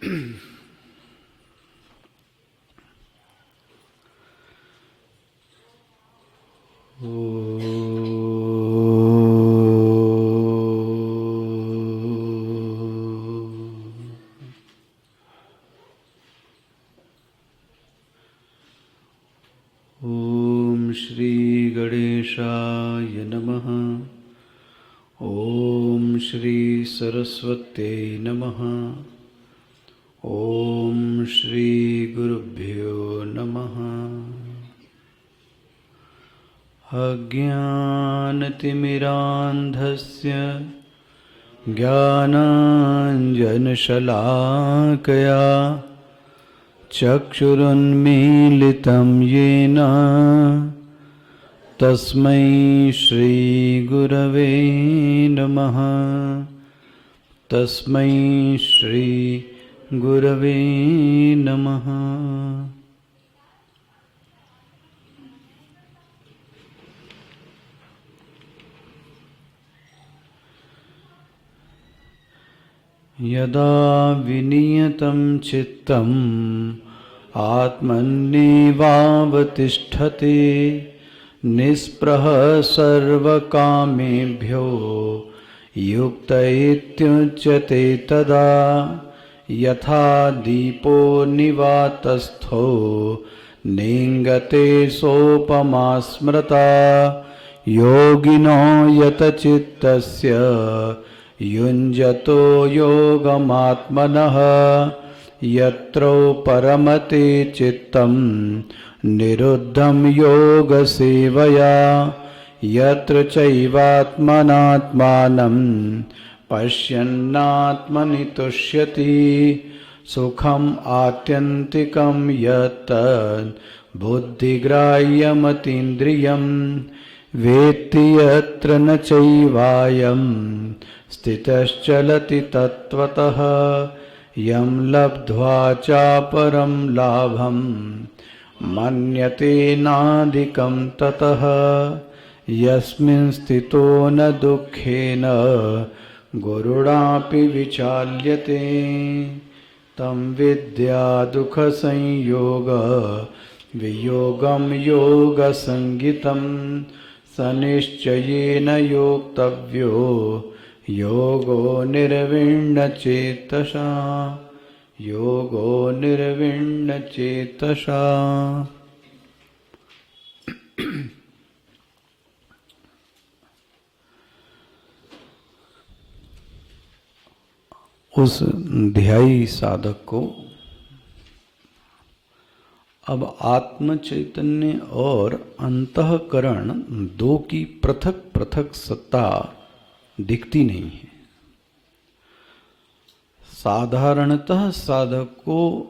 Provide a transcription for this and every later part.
ओम श्री गणेशाय नमः। ओम श्री सरस्वत्यै नमः। ओम श्री गुरुभ्यो नमः। अज्ञानतिमिरान्धस्य ज्ञानाञ्जनशलाकया चक्षुरुन्मीलितं येन तस्मै श्रीगुरवे नमः। तस्मै श्रीगुरवे नमः। यदा विनियतं चित्तम् आत्मन्नेवावतिष्ठते निःस्पृहः सर्वकामेभ्यो युक्त इत्युच्यते तदा यथा दीपो निवातस्थो नेङ्गते सोपमा स्मृता योगिनो यतचित्तस्य युञ्जतो योगमात्मनः यत्रो परमते चित्तं निरुद्धं योगसेवया यत्र चैवात्मनात्मानं पश्यन्नात्मनि तुष्यति सुखम् आत्यन्तिकं यत् बुद्धिग्राह्यमतीन्द्रियं वेत्ति यत्र न चैवायं स्थितश्चलति तत्त्वतः यं लब्ध्वा चापरं लाभं मन्यते नाधिकं ततः यस्मिन् स्थितो न दुःखेन गुरुणापि विचाल्यते तं विद्या दुःखसंयोग वियोगं योगसंज्ञितं स निश्चयेन योक्तव्यो योगो निर्विण्णचेतसा। योगो निर्विण्णचेतसा। उस ध्यायी साधक को अब आत्म चैतन्य और अंतःकरण दो की पृथक पृथक सत्ता दिखती नहीं है। साधारणतः साधक को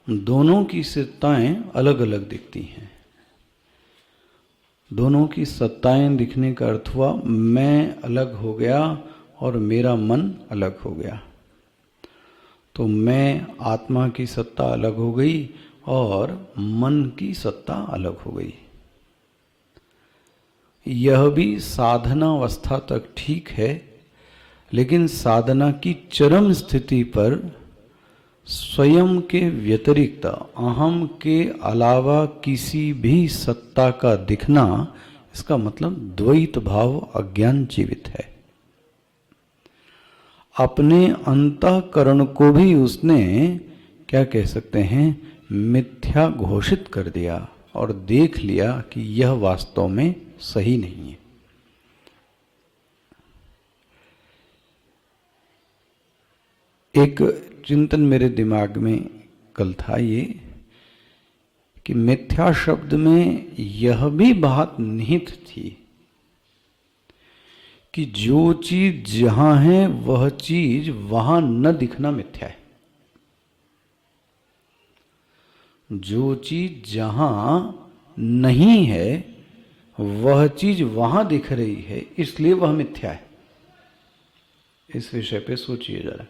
दोनों की सत्ताएं अलग अलग दिखती हैं। दोनों की सत्ताएं दिखने का अर्थ हुआ मैं अलग हो गया और मेरा मन अलग हो गया। तो मैं आत्मा की सत्ता अलग हो गई और मन की सत्ता अलग हो गई। यह भी साधनावस्था तक ठीक है, लेकिन साधना की चरम स्थिति पर स्वयं के व्यतिरिक्त अहम के अलावा किसी भी सत्ता का दिखना, इसका मतलब द्वैत भाव अज्ञान जीवित है। अपने अंतःकरण को भी उसने क्या कह सकते हैं, मिथ्या घोषित कर दिया और देख लिया कि यह वास्तव में सही नहीं है। एक चिंतन मेरे दिमाग में कल था ये कि मिथ्या शब्द में यह भी बात निहित थी कि जो चीज जहां है वह चीज वहां न दिखना मिथ्या है। जो चीज जहां नहीं है वह चीज वहां दिख रही है, इसलिए वह मिथ्या है। इस विषय पे सोचिए जरा।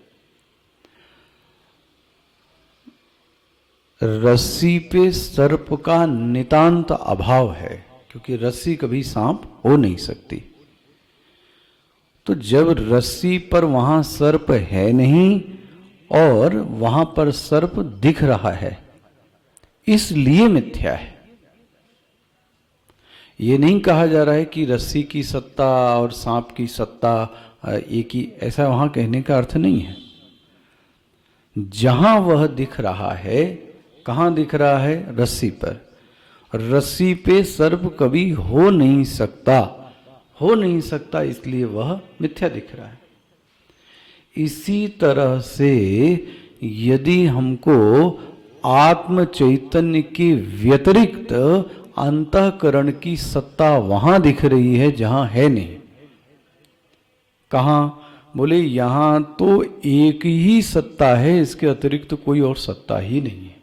रस्सी पे सर्प का नितांत अभाव है, क्योंकि रस्सी कभी सांप हो नहीं सकती। तो जब रस्सी पर वहां सर्प है नहीं और वहां पर सर्प दिख रहा है, इसलिए मिथ्या है। ये नहीं कहा जा रहा है कि रस्सी की सत्ता और सांप की सत्ता एक ही, ऐसा वहां कहने का अर्थ नहीं है। जहां वह दिख रहा है, कहां दिख रहा है? रस्सी पर। रस्सी पे सर्प कभी हो नहीं सकता, हो नहीं सकता, इसलिए वह मिथ्या दिख रहा है। इसी तरह से यदि हमको आत्म चैतन्य के व्यतिरिक्त अंतःकरण की सत्ता वहां दिख रही है जहां है नहीं। कहां? बोले यहां तो एक ही सत्ता है, इसके अतिरिक्त कोई और सत्ता ही नहीं है।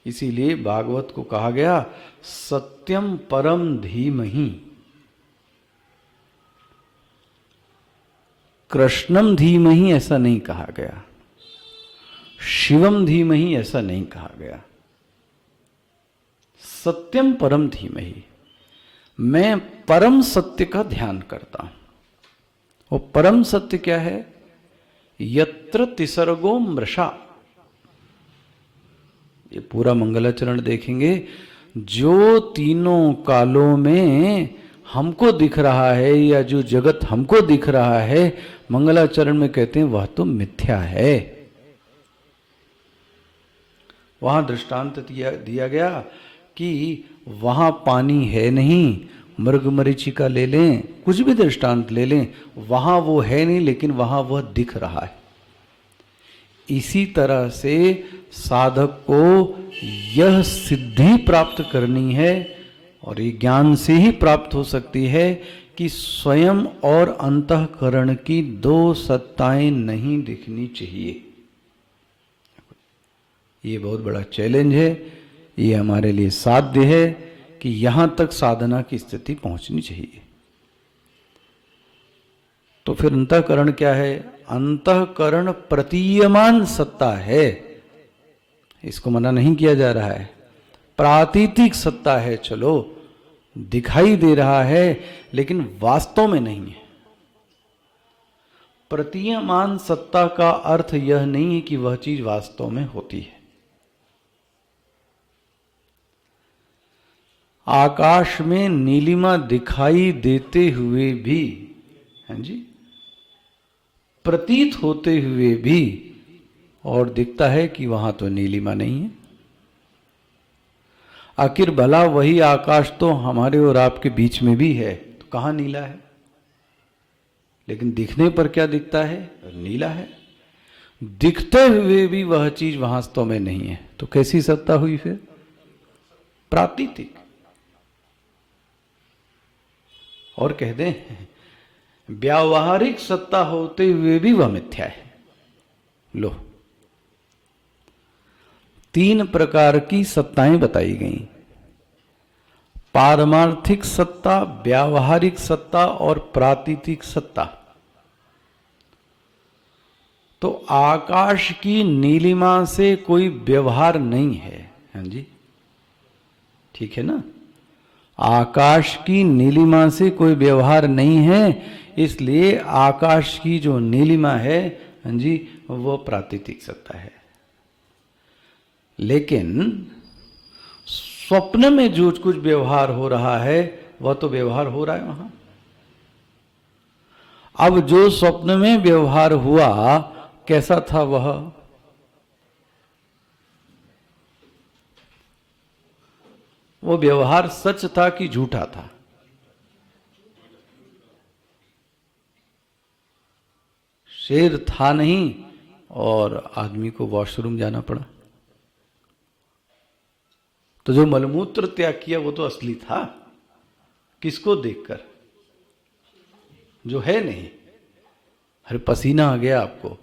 इसीलिए भागवत को कहा गया सत्यम परम धीमहि, कृष्णम धीमहि ऐसा नहीं कहा गया, शिवम धीमहि ऐसा नहीं कहा गया, सत्यम परम धीमहि। मैं परम सत्य का ध्यान करता हूं। वो परम सत्य क्या है? यत्र तिसर्गो मृषा, ये पूरा मंगलाचरण देखेंगे, जो तीनों कालों में हमको दिख रहा है या जो जगत हमको दिख रहा है, मंगलाचरण में कहते हैं वह तो मिथ्या है। वहां दृष्टांत दिया गया कि वहां पानी है नहीं, मृग मरीचिका ले लें, कुछ भी दृष्टांत ले लें, वहां वो है नहीं लेकिन वहां वह दिख रहा है। इसी तरह से साधक को यह सिद्धि प्राप्त करनी है, और ये ज्ञान से ही प्राप्त हो सकती है कि स्वयं और अंतःकरण की दो सत्ताएं नहीं दिखनी चाहिए। ये बहुत बड़ा चैलेंज है, ये हमारे लिए साध्य है कि यहां तक साधना की स्थिति पहुंचनी चाहिए। तो फिर अंतःकरण क्या है? अंतःकरण प्रतीयमान सत्ता है, इसको मना नहीं किया जा रहा है। प्रातीतिक सत्ता है, चलो दिखाई दे रहा है लेकिन वास्तव में नहीं है। प्रतीयमान सत्ता का अर्थ यह नहीं है कि वह चीज वास्तव में होती है। आकाश में नीलिमा दिखाई देते हुए भी, हैं जी, प्रतीत होते हुए भी, और दिखता है कि वहां तो नीलिमा नहीं है। आखिर भला वही आकाश तो हमारे और आपके बीच में भी है, तो कहां नीला है? लेकिन दिखने पर क्या दिखता है? नीला है। दिखते हुए भी वह चीज वास्तव में नहीं है, तो कैसी सत्ता हुई फिर? प्रातीतिक। और कह दें व्यावहारिक सत्ता होते हुए भी वह मिथ्या है। लो, तीन प्रकार की सत्ताएं बताई गई, पारमार्थिक सत्ता, व्यावहारिक सत्ता और प्रातीतिक सत्ता। तो आकाश की नीलिमा से कोई व्यवहार नहीं है, हाँ जी, ठीक है ना? आकाश की नीलिमा से कोई व्यवहार नहीं है, इसलिए आकाश की जो नीलिमा है, हाँ जी, वो प्रातीतिक सत्ता है। लेकिन स्वप्न में जो कुछ व्यवहार हो रहा है वह तो व्यवहार हो रहा है वहां। अब जो स्वप्न में व्यवहार हुआ कैसा था? वो व्यवहार सच था कि झूठा था? शेर था नहीं और आदमी को वॉशरूम जाना पड़ा, तो जो मलमूत्र त्याग किया वो तो असली था। किसको देखकर? जो है नहीं। अरे पसीना आ गया आपको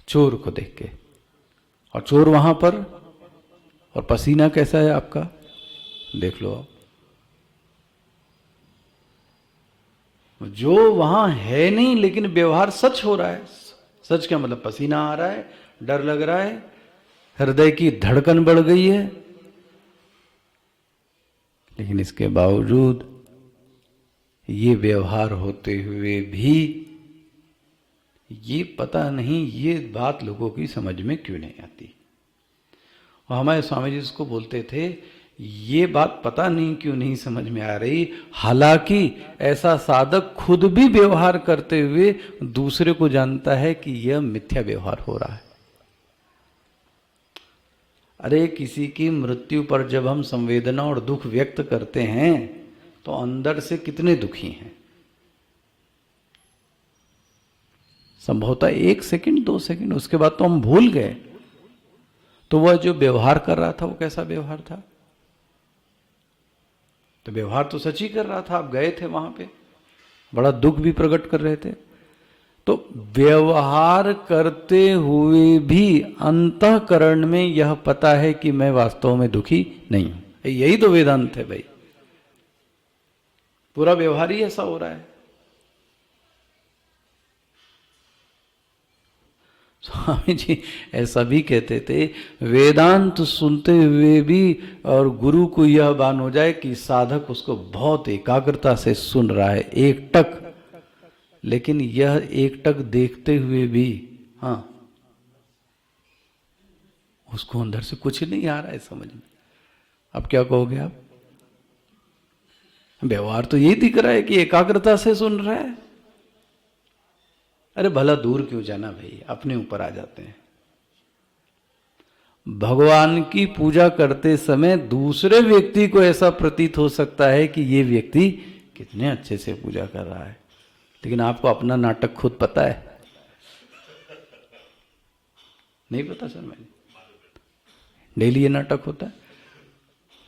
चोर को देख के, और चोर वहां पर, और पसीना कैसा है आपका? देख लो आप। जो वहां है नहीं लेकिन व्यवहार सच हो रहा है। सच क्या मतलब? पसीना आ रहा है, डर लग रहा है, हृदय की धड़कन बढ़ गई है, लेकिन इसके बावजूद ये व्यवहार होते हुए भी ये पता नहीं ये बात लोगों की समझ में क्यों नहीं आती। और हमारे स्वामी जी इसको बोलते थे, ये बात पता नहीं क्यों नहीं समझ में आ रही, हालांकि ऐसा साधक खुद भी व्यवहार करते हुए दूसरे को जानता है कि यह मिथ्या व्यवहार हो रहा है। अरे किसी की मृत्यु पर जब हम संवेदना और दुख व्यक्त करते हैं तो अंदर से कितने दुखी हैं। संभवतः 1 सेकंड 2 सेकंड, उसके बाद तो हम भूल गए। तो वह जो व्यवहार कर रहा था वो कैसा व्यवहार था? तो व्यवहार तो सच ही कर रहा था, आप गए थे वहां पे, बड़ा दुख भी प्रकट कर रहे थे। तो व्यवहार करते हुए भी अंतःकरण में यह पता है कि मैं वास्तव में दुखी नहीं हूं। यही तो वेदांत है भाई। पूरा व्यवहार ही ऐसा हो रहा है। स्वामी जी ऐसा भी कहते थे, वेदांत सुनते हुए भी और गुरु को यह भान हो जाए कि साधक उसको बहुत एकाग्रता से सुन रहा है, एकटक, लेकिन यह एकटक देखते हुए भी हाँ उसको अंदर से कुछ नहीं आ रहा है समझ में। अब क्या कहोगे आप? व्यवहार तो यही दिख रहा है कि एकाग्रता से सुन रहा है। अरे भला दूर क्यों जाना भाई, अपने ऊपर आ जाते हैं। भगवान की पूजा करते समय दूसरे व्यक्ति को ऐसा प्रतीत हो सकता है कि ये व्यक्ति कितने अच्छे से पूजा कर रहा है, लेकिन आपको अपना नाटक खुद पता है? नहीं पता सर? मैंने डेली ये नाटक होता है,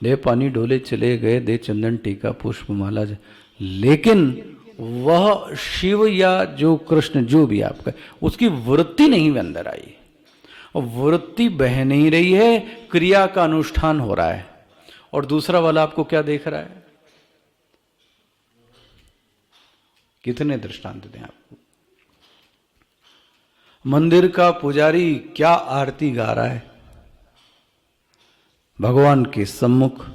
दे पानी डोले चले गए, दे चंदन टीका पुष्प माला, लेकिन वह शिव या जो कृष्ण जो भी आपका, उसकी वृत्ति नहीं अंदर आई, और वृत्ति बह नहीं रही है, क्रिया का अनुष्ठान हो रहा है। और दूसरा वाला आपको क्या देख रहा है? कितने दृष्टांत दें आपको। मंदिर का पुजारी क्या आरती गा रहा है, भगवान के सम्मुख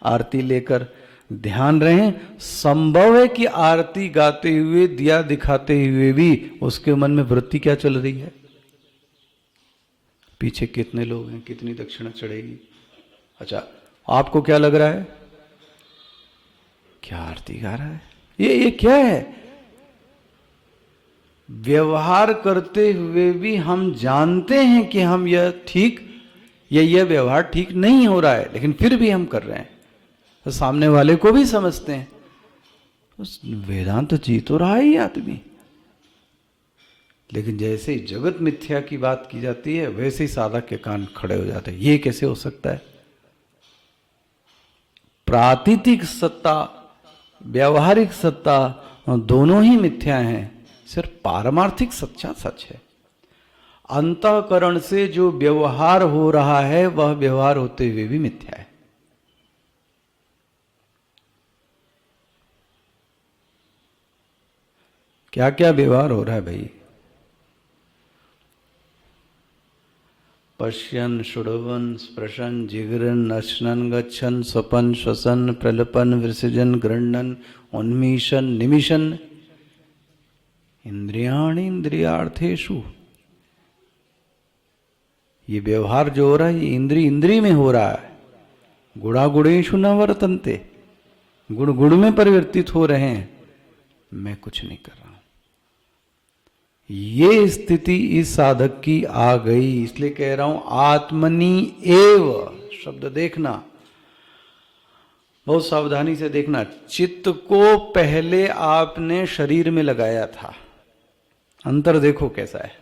आरती लेकर ध्यान रहे। संभव है कि आरती गाते हुए, दिया दिखाते हुए भी उसके मन में वृत्ति क्या चल रही है? पीछे कितने लोग हैं, कितनी दक्षिणा चढ़ेगी। अच्छा, आपको क्या लग रहा है? क्या आरती गा रहा है? ये क्या है? व्यवहार करते हुए भी हम जानते हैं कि हम यह ठीक या यह व्यवहार ठीक नहीं हो रहा है, लेकिन फिर भी हम कर रहे हैं। तो सामने वाले को भी समझते हैं, तो वेदांत जी तो रहा ही आदमी। लेकिन जैसे ही जगत मिथ्या की बात की जाती है, वैसे ही साधक के कान खड़े हो जाते हैं। ये कैसे हो सकता है? प्रातीतिक सत्ता, व्यावहारिक सत्ता दोनों ही मिथ्या हैं, सिर्फ पारमार्थिक सच्चा सच है। अंतःकरण से जो व्यवहार हो रहा है वह व्यवहार होते हुए भी मिथ्या है। क्या क्या व्यवहार हो रहा है भाई? पश्यन शुड़वन स्पृशन जिगरन अश्नन गच्छन स्वपन श्वसन प्रलपन विसर्जन गृह्णन उन्मीशन निमिशन इंद्रियाणि इंद्रियार्थेषु। ये व्यवहार जो हो रहा है ये इंद्री में हो रहा है। गुणागुणेषु न वर्तन्ते, गुण गुण में परिवर्तित हो रहे हैं, मैं कुछ नहीं कर रहा हूं। ये स्थिति इस साधक की आ गई, इसलिए कह रहा हूं आत्मनि एव शब्द देखना, बहुत सावधानी से देखना। चित्त को पहले आपने शरीर में लगाया था, अंतर देखो कैसा है।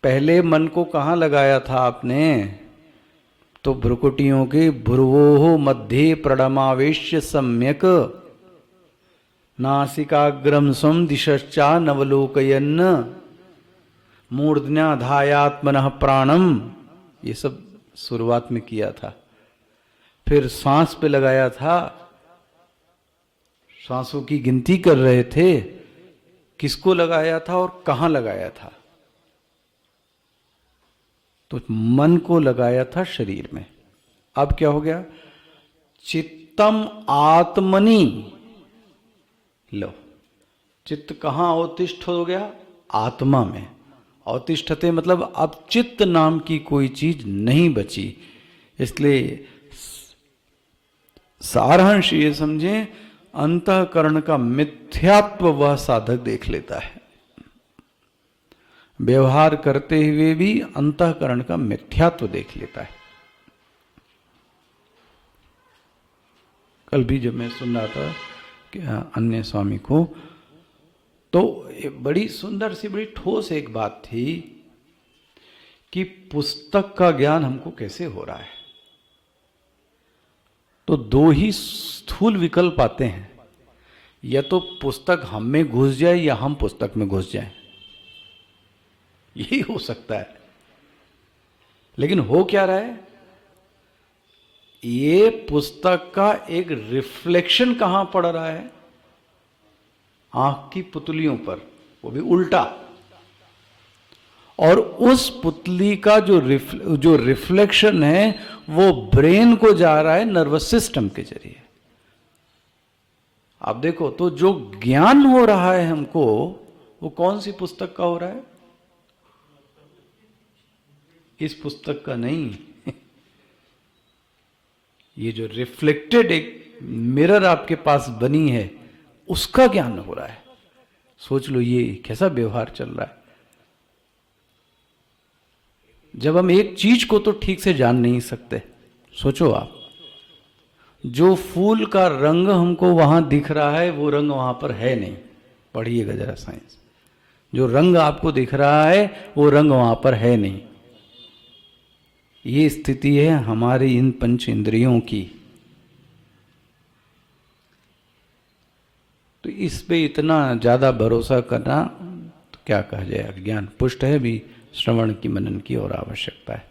पहले मन को कहां लगाया था आपने? तो भ्रुकुटियों के भ्रुवोः मध्ये प्रणमावेश्य सम्यक नासिकाग्रम स्वं दिशश्चा नवलोकयन् मूर्धन्याधायात्मनः प्राणम, ये सब शुरुआत में किया था। फिर सांस पे लगाया था, सांसों की गिनती कर रहे थे। किसको लगाया था और कहां लगाया था? तो मन को लगाया था शरीर में। अब क्या हो गया? चित्तम आत्मनि लो, चित्त कहाँ अवतिष्ठ हो गया? आत्मा में। अवतिष्ठते मतलब अब चित्त नाम की कोई चीज नहीं बची। इसलिए सारांश ये समझें, अंतःकरण का मिथ्यात्व वह साधक देख लेता है। व्यवहार करते हुए भी अंतःकरण का मिथ्यात्व देख लेता है। कल भी जब मैं सुन रहा था कि अन्य स्वामी को, तो बड़ी सुंदर सी बड़ी ठोस एक बात थी कि पुस्तक का ज्ञान हमको कैसे हो रहा है। तो दो ही स्थूल विकल्प आते हैं, या तो पुस्तक हम में घुस जाए या हम पुस्तक में घुस जाएं, यही हो सकता है। लेकिन हो क्या रहा है? ये पुस्तक का एक रिफ्लेक्शन कहां पड़ रहा है? आंख की पुतलियों पर, वो भी उल्टा। और उस पुतली का जो रिफ्लेक्शन है वो ब्रेन को जा रहा है नर्वस सिस्टम के जरिए। आप देखो तो जो ज्ञान हो रहा है हमको, वो कौन सी पुस्तक का हो रहा है? इस पुस्तक का नहीं। ये जो रिफ्लेक्टेड एक मिरर आपके पास बनी है, उसका ज्ञान हो रहा है। सोच लो ये कैसा व्यवहार चल रहा है। जब हम एक चीज को तो ठीक से जान नहीं सकते, सोचो आप, जो फूल का रंग हमको वहां दिख रहा है वो रंग वहां पर है नहीं। पढ़िएगा जरा साइंस। जो रंग आपको दिख रहा है वो रंग वहां पर है नहीं। ये स्थिति है हमारी इन पंच इंद्रियों की। तो इस पे इतना ज्यादा भरोसा करना तो क्या कहा जाए, अज्ञान पुष्ट है। भी श्रवण की मनन की और आवश्यकता है।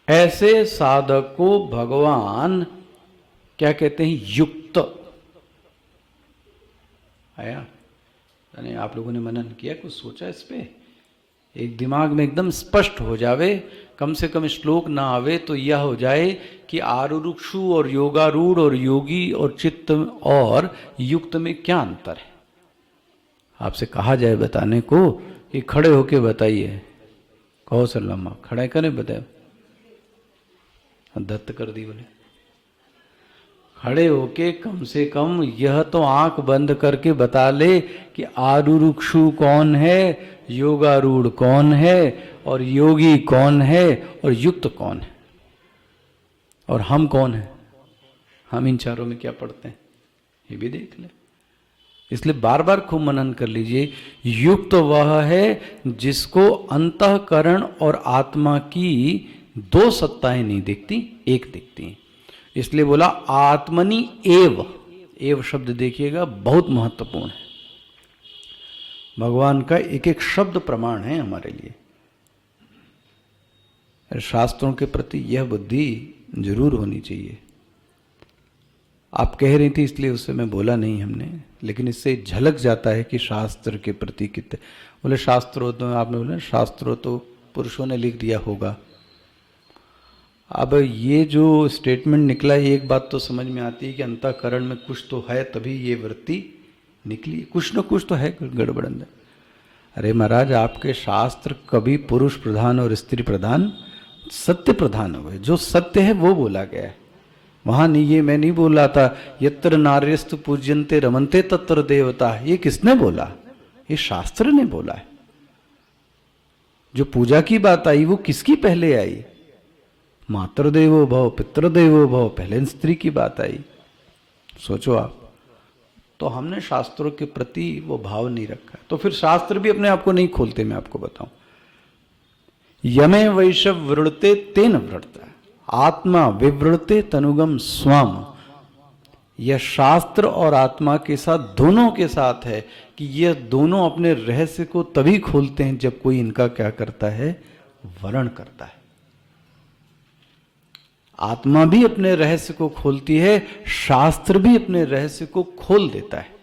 ऐसे साधक को भगवान क्या कहते हैं? युक्त। आया? यानी आप लोगों ने मनन किया, कुछ सोचा इस पे? एक दिमाग में एकदम स्पष्ट हो जावे, कम से कम श्लोक ना आवे तो यह हो जाए कि आरुरुक्षु और योगारूढ़ और योगी और चित्त और युक्त में क्या अंतर है। आपसे कहा जाए बताने को कि खड़े होके बताइए, कहो सल्लम्मा, खड़े करें बताए, दत्त कर दी बोले। खड़े होके कम से कम यह तो आंख बंद करके बता ले कि आरुरुक्षु कौन है, योगारूढ़ कौन है, और योगी कौन है, और युक्त कौन है, और हम कौन है। हम इन चारों में क्या पढ़ते हैं ये भी देख ले। इसलिए बार बार खूब मनन कर लीजिए। युक्त वह है जिसको अंतःकरण और आत्मा की दो सत्ताएं नहीं दिखती, एक दिखती हैं। इसलिए बोला आत्मनि एव। एव शब्द देखिएगा बहुत महत्वपूर्ण है। भगवान का एक एक शब्द प्रमाण है हमारे लिए। शास्त्रों के प्रति यह बुद्धि जरूर होनी चाहिए। आप कह रही थी इसलिए उससे मैं बोला नहीं हमने, लेकिन इससे झलक जाता है कि शास्त्र के प्रति कितने। बोले शास्त्रों तो आपने बोला शास्त्रों तो पुरुषों ने लिख दिया होगा। अब ये जो स्टेटमेंट निकला है, एक बात तो समझ में आती है कि अंतःकरण में कुछ तो है, तभी ये वृत्ति निकली। कुछ न कुछ तो है गड़बड़ अंदर। अरे महाराज, आपके शास्त्र कभी पुरुष प्रधान और स्त्री प्रधान, सत्य प्रधान हुए। जो सत्य है वो बोला गया है। वहां नहीं, ये मैं नहीं बोल रहा था यत्र नार्यस्तु पूज्यन्ते रमन्ते तत्र देवता। ये किसने बोला? ये शास्त्र ने बोला है। जो पूजा की बात आई वो किसकी पहले आई? मातृदेवो भव पितृदेवो भव, पहले स्त्री की बात आई। सोचो आप। तो हमने शास्त्रों के प्रति वो भाव नहीं रखा, तो फिर शास्त्र भी अपने आप को नहीं खोलते। मैं आपको बताऊं, यमे वैशव वृणते तेन वृणता आत्मा विवृणते तनुगम स्वाम। यह शास्त्र और आत्मा के साथ, दोनों के साथ है कि यह दोनों अपने रहस्य को तभी खोलते हैं जब कोई इनका क्या करता है? वर्ण करता है। आत्मा भी अपने रहस्य को खोलती है, शास्त्र भी अपने रहस्य को खोल देता है,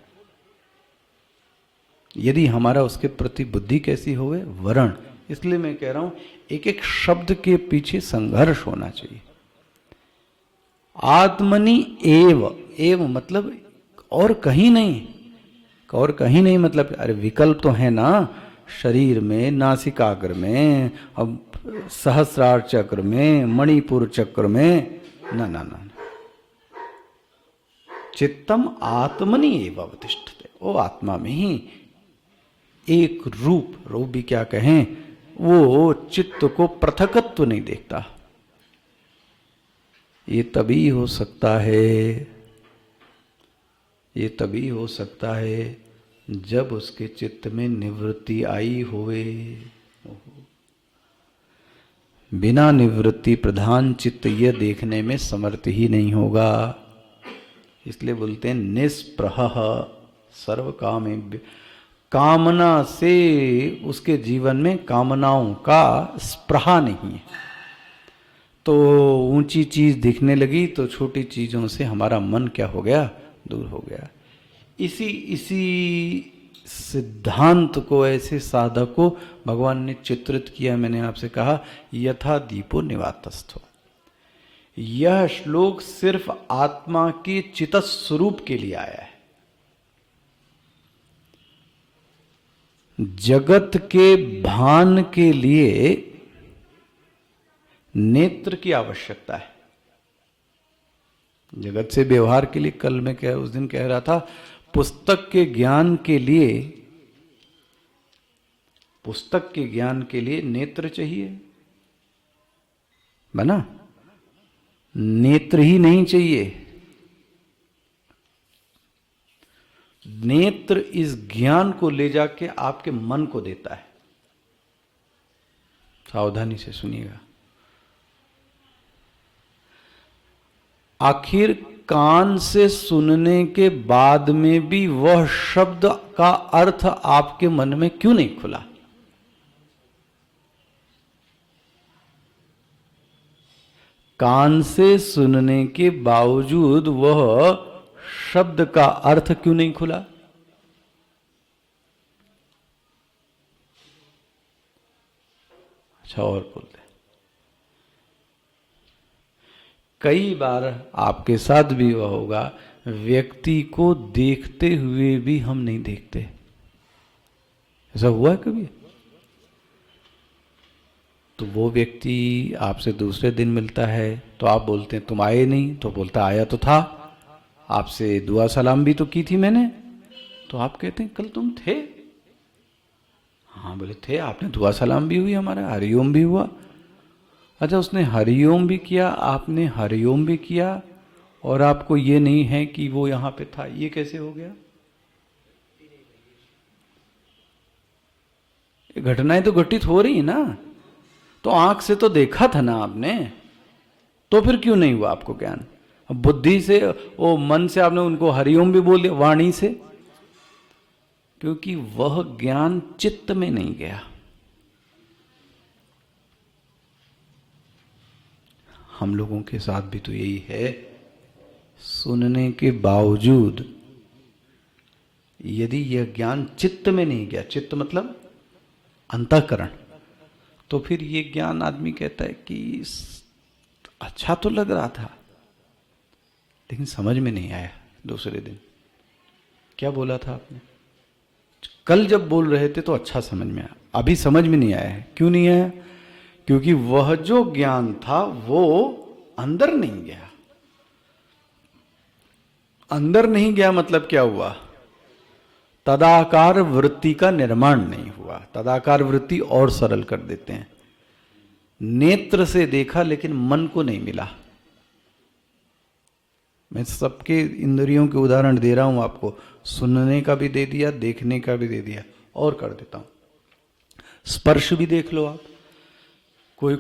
यदि हमारा उसके प्रति बुद्धि कैसी होवे? वर्ण। इसलिए मैं कह रहा हूं एक एक शब्द के पीछे संघर्ष होना चाहिए। आत्मनि एव, एव मतलब और कहीं नहीं। और कहीं नहीं, मतलब अरे विकल्प तो है ना, शरीर में, नासिकाग्र में, अब सहस्रार चक्र में, मणिपुर चक्र में, ना ना ना, चित्तम आत्मनि एव अवतिष्ठते, वो आत्मा में ही एक रूप भी क्या कहें, वो चित्त को पृथकत्व नहीं देखता। ये तभी हो सकता है, ये तभी हो सकता है जब उसके चित्त में निवृत्ति आई होवे। बिना निवृत्ति प्रधान चित्त यह देखने में समर्थ ही नहीं होगा। इसलिए बोलते हैं निस्पृह सर्व कामेभ्य, कामना से उसके जीवन में कामनाओं का स्पृहा नहीं है। तो ऊंची चीज दिखने लगी तो छोटी चीजों से हमारा मन क्या हो गया, दूर हो गया। इसी सिद्धांत को, ऐसे साधक को भगवान ने चित्रित किया। मैंने आपसे कहा यथा दीपो निवातस्थो। यह श्लोक सिर्फ आत्मा के चित स्वरूप के लिए आया है। जगत के भान के लिए नेत्र की आवश्यकता है। जगत से व्यवहार के लिए, कल मैं उस दिन कह रहा था, पुस्तक के ज्ञान के लिए, पुस्तक के ज्ञान के लिए नेत्र चाहिए, बना? नेत्र ही नहीं चाहिए। नेत्र इस ज्ञान को ले जाके आपके मन को देता है। सावधानी से सुनिएगा। आखिर कान से सुनने के बाद में भी वह शब्द का अर्थ आपके मन में क्यों नहीं खुला? कान से सुनने के बावजूद वह शब्द का अर्थ क्यों नहीं खुला? अच्छा, और बोलते, कई बार आपके साथ भी वह होगा, व्यक्ति को देखते हुए भी हम नहीं देखते। ऐसा हुआ है कभी? तो वो व्यक्ति आपसे दूसरे दिन मिलता है तो आप बोलते हैं तुम आए नहीं, तो बोलता आया तो था, आपसे दुआ सलाम भी तो की थी मैंने। तो आप कहते हैं कल तुम थे? हाँ बोले थे, आपने दुआ सलाम भी हुई, हमारा हरिओम भी हुआ। अच्छा, उसने हरिओम भी किया, आपने हरिओम भी किया, और आपको ये नहीं है कि वो यहां पे था। ये कैसे हो गया? ये घटनाएं तो घटित हो रही है ना, तो आंख से तो देखा था ना आपने, तो फिर क्यों नहीं हुआ आपको ज्ञान? बुद्धि से, वो मन से आपने उनको हरिओम भी बोल दिया, वाणी से, क्योंकि वह ज्ञान चित्त में नहीं गया। हम लोगों के साथ भी तो यही है। सुनने के बावजूद यदि यह ज्ञान चित्त में नहीं गया, चित्त मतलब अंतःकरण, तो फिर ये ज्ञान आदमी कहता है कि अच्छा तो लग रहा था, लेकिन समझ में नहीं आया। दूसरे दिन क्या बोला था आपने? कल जब बोल रहे थे तो अच्छा समझ में आया, अभी समझ में नहीं आया है। क्यों नहीं आया? क्योंकि वह जो ज्ञान था वो अंदर नहीं गया। अंदर नहीं गया मतलब क्या हुआ? तदाकार वृत्ति का निर्माण नहीं हुआ। तदाकार वृत्ति और सरल कर देते हैं, नेत्र से देखा लेकिन मन को नहीं मिला। मैं सबके इंद्रियों के उदाहरण दे रहा हूं आपको, सुनने का भी दे दिया, देखने का भी दे दिया, और कर देता हूं। स्पर्श भी देख लो आप। कोई